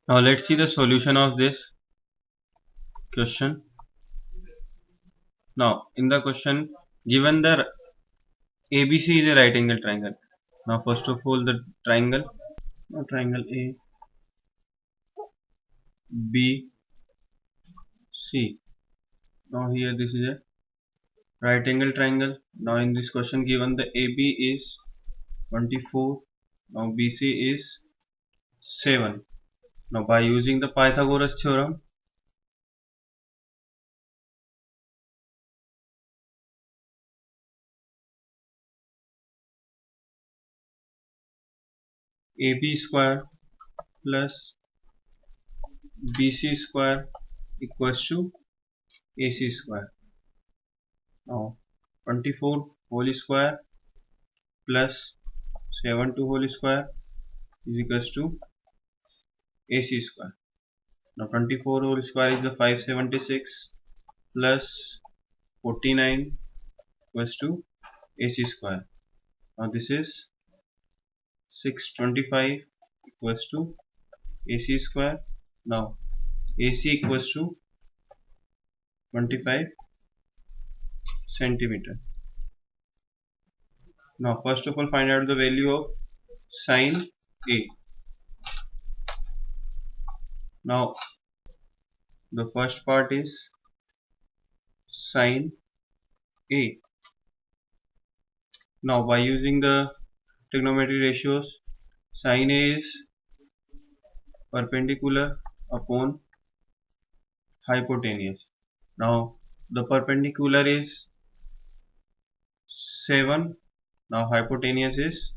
Now let's see the solution of this question. Now in the question given the ABC is a right angle triangle. Now first of all the triangle A B C. Now here this is a right angle triangle. Now in this question given the AB is 24. Now BC is 7. Now by using the Pythagoras theorem, AB square plus BC square equals to AC square. Now 24 whole square plus 72 whole square is equals to AC square. Now 24 whole square is the 576 plus 49 equals to AC square. Now this is 625 equals to AC square. Now AC equals to 25 centimeter. Now first of all find out the value of sine A. Now the first part is sine A. Now by using the trigonometry ratios, sine A is perpendicular upon hypotenuse. Now the perpendicular is 7. Now hypotenuse is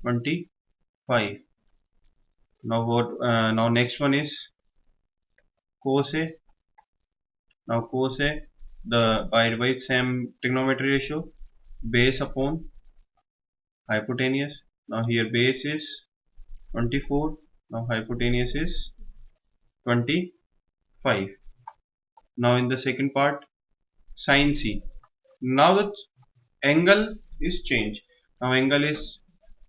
25. Now next one is cos A. Now cos A, by same trigonometry ratio, base upon hypotenuse. Now here base is 24. Now hypotenuse is 25. Now in the second part, sin C. Now the angle is changed. Now angle is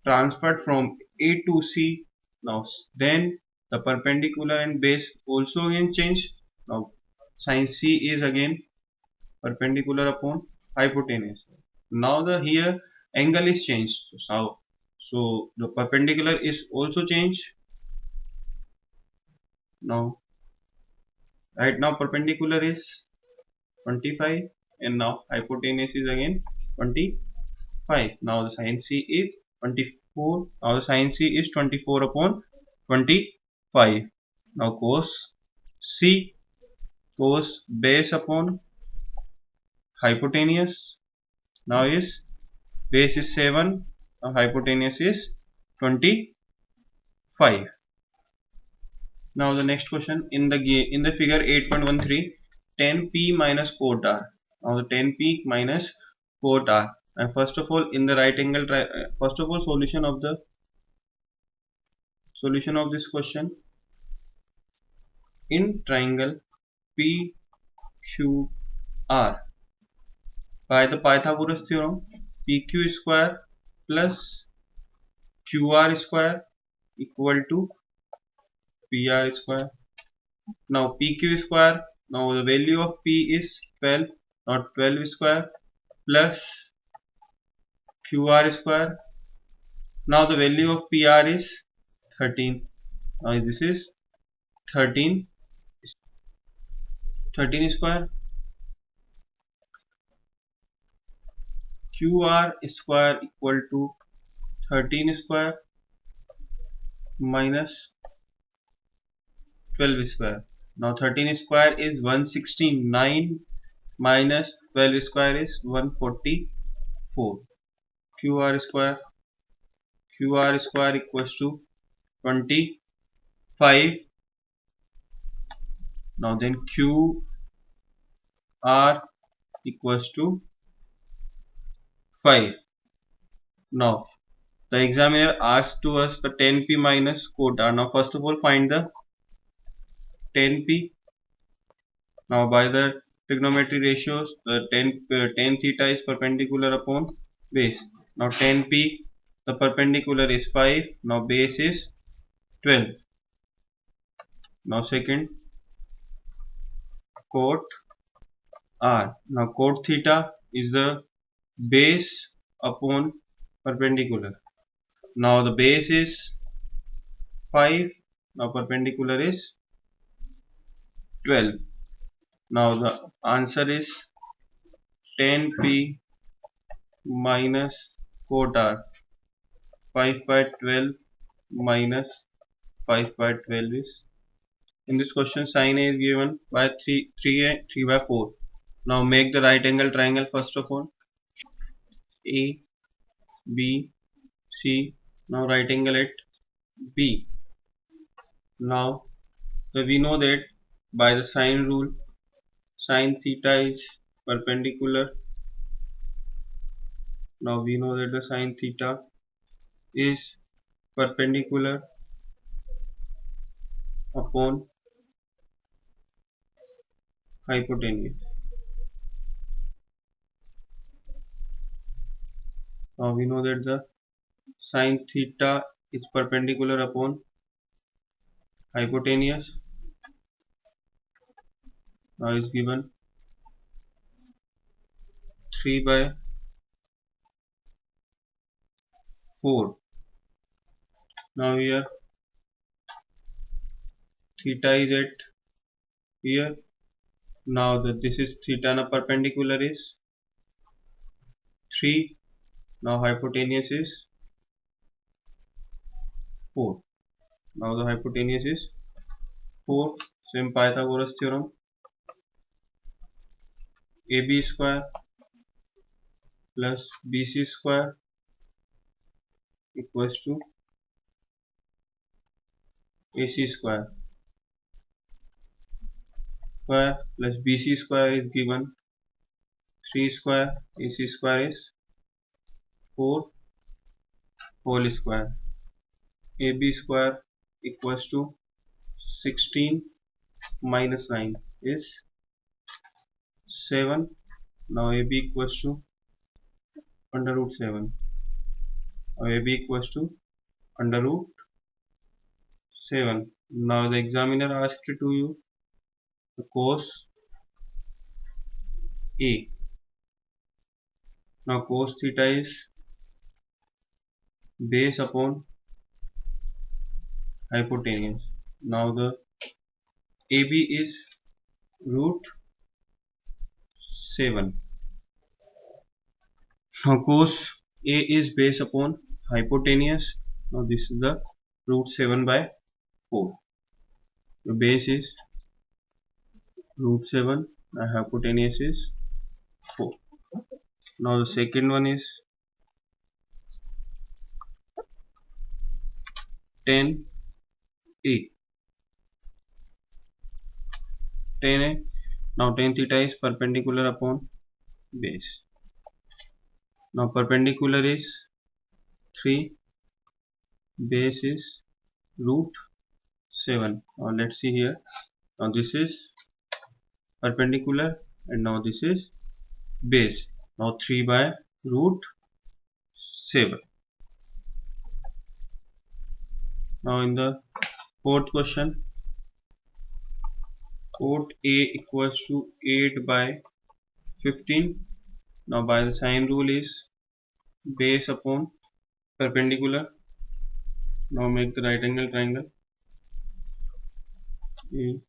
transferred from A to C. Now then the perpendicular and base also again changed. Now sin C is again perpendicular upon hypotenuse. Now the here angle is changed. So the perpendicular is also changed. Now right now perpendicular is 25 and now hypotenuse is again 25. Now the sin C is 24. Now the sin C is 24 upon 25. Now cos C, cos base upon hypotenuse. Now is base is 7. Now hypotenuse is 25. Now the next question in the figure 8.13, 10p minus quart r. Now the 10p minus quart r. And first of all in the right angle first of all solution of this question in triangle PQR by the Pythagoras theorem, PQ square plus QR square equal to PR square. Now PQ square, now the value of P is 12, not 12 square plus QR square. Now the value of PR is 13. Now this is 13 square. QR square equal to 13 square minus 12 square. Now 13 square is 169 minus 12 square is 144. QR square equals to 25. Now then QR equals to 5. Now the examiner asked to us the 10p minus quota. Now first of all find the 10p. Now by the trigonometry ratios, the 10 theta is perpendicular upon base. Now 10p, the perpendicular is 5. Now base is 12. Now second, cot r. Now cot theta is the base upon perpendicular. Now the base is 5. Now perpendicular is 12. Now the answer is 10p minus cot r. 5 by 12 minus 5 by 12 is, in this question sin A is given by 3 by 4. Now make the right angle triangle first of all. A, B, C. Now right angle at B. Now we know that by the sine rule, sine theta is perpendicular. Now we know that the sine theta is perpendicular upon hypotenuse. Now we know that the sine theta is perpendicular upon hypotenuse. Now is given 3 by 4. Now here theta is at here. Now this is theta na perpendicular is 3. Now hypotenuse is 4. Now the hypotenuse is 4. Same Pythagoras theorem. AB square plus BC square equals to AC square. Square plus BC square is given 3 square. AC square is 4 whole square. AB square equals to 16 minus 9 is 7. Now AB equals to under root 7. Now AB equals to under root 7. Now the examiner asked to you the cos A. Now cos theta is base upon hypotenuse. Now the AB is root 7. Now cos A is base upon hypotenuse. Now this is the root 7 by 4. The base is root 7 and hypotenuse is 4. Now the second one is 10A. 10A. Now tan theta is perpendicular upon base. Now perpendicular is 3. Base is root 7. Now let's see here. Now this is perpendicular and now this is base. Now 3 by root 7. Now in the fourth question, cot A equals to 8 by 15. Now by the sine rule is base upon perpendicular. Now make the right angle triangle. A,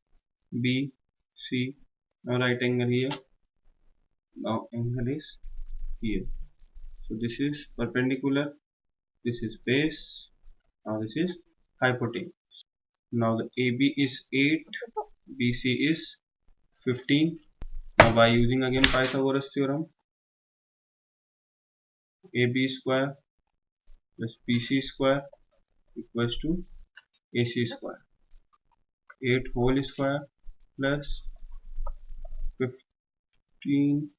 B, C. Now right angle here. Now angle is here. So this is perpendicular. This is base. Now this is hypotenuse. Now the AB is 8. BC is 15. Now by using again Pythagoras theorem, AB square plus BC square equals to AC square. 8 whole square plus 15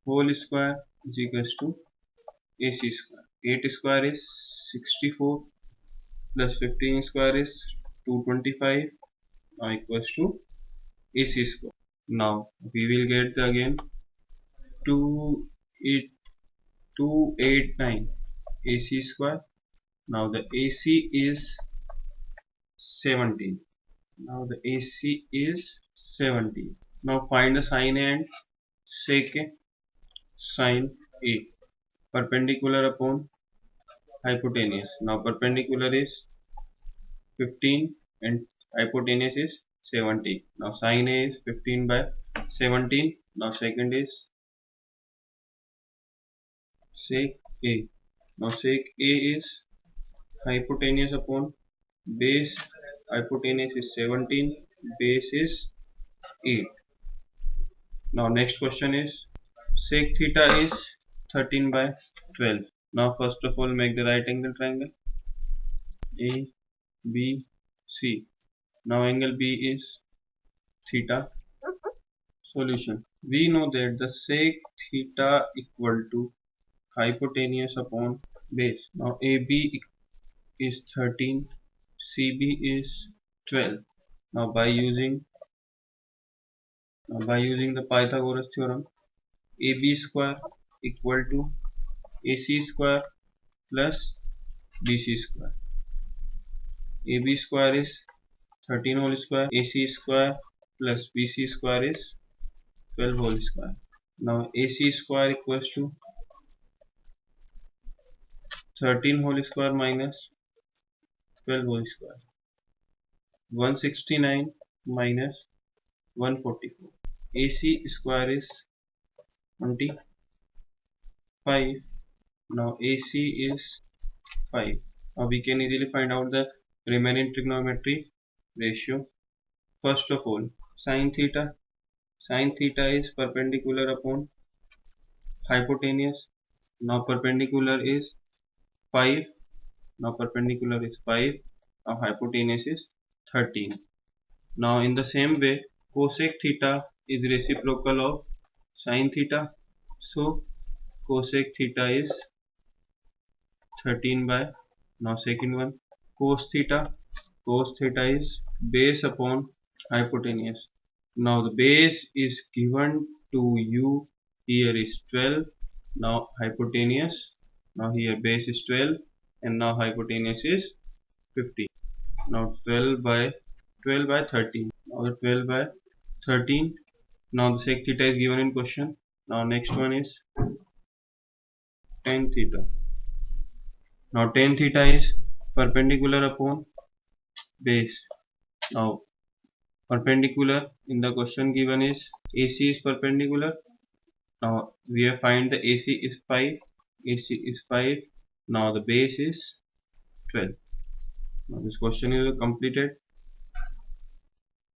whole square is equals to AC square. 8 square is 64 plus 15 square is 225 now equals to AC square. Now we will get again 289 AC square. Now the AC is 17. Now the AC is 70. Now find the sine A and sec A. Sine A perpendicular upon hypotenuse. Now perpendicular is 15 and hypotenuse is 70. Now sine A is 15 by 17. Now second is sec A. Now sec A is hypotenuse upon base. Hypotenuse is 17. Base is 8. Now next question is sec theta is 13 by 12. Now first of all make the right angle triangle A, B, C. Now angle B is theta. Solution. We know that the sec theta equal to hypotenuse upon base. Now AB is 13, CB is 12. Now by using the Pythagoras theorem, AB square equal to AC square plus BC square. AB square is 13 whole square, AC square plus BC square is 12 whole square. Now AC square equals to 13 whole square minus 12 whole square. 169 minus 144. AC square is 25. Now AC is 5. Now we can easily find out the remaining trigonometry ratio. First of all, sine theta. Sine theta is perpendicular upon hypotenuse. Now perpendicular is 5. Now perpendicular is 5. Now hypotenuse is 13. Now in the same way, cosec theta is reciprocal of sine theta. So cosec theta is 13 by, now second one, cos theta. Cos theta is base upon hypotenuse. Now the base is given to you, here is 12. Now hypotenuse, now here base is 12 and now hypotenuse is 15. Now 12 by 13. Now the 12 by 13. Now the sec theta is given in question. Now next one is tan theta. Now tan theta is perpendicular upon base. Now perpendicular in the question given is AC is perpendicular. Now we have find the AC is 5. AC is 5. Now the base is 12. Now this question is completed.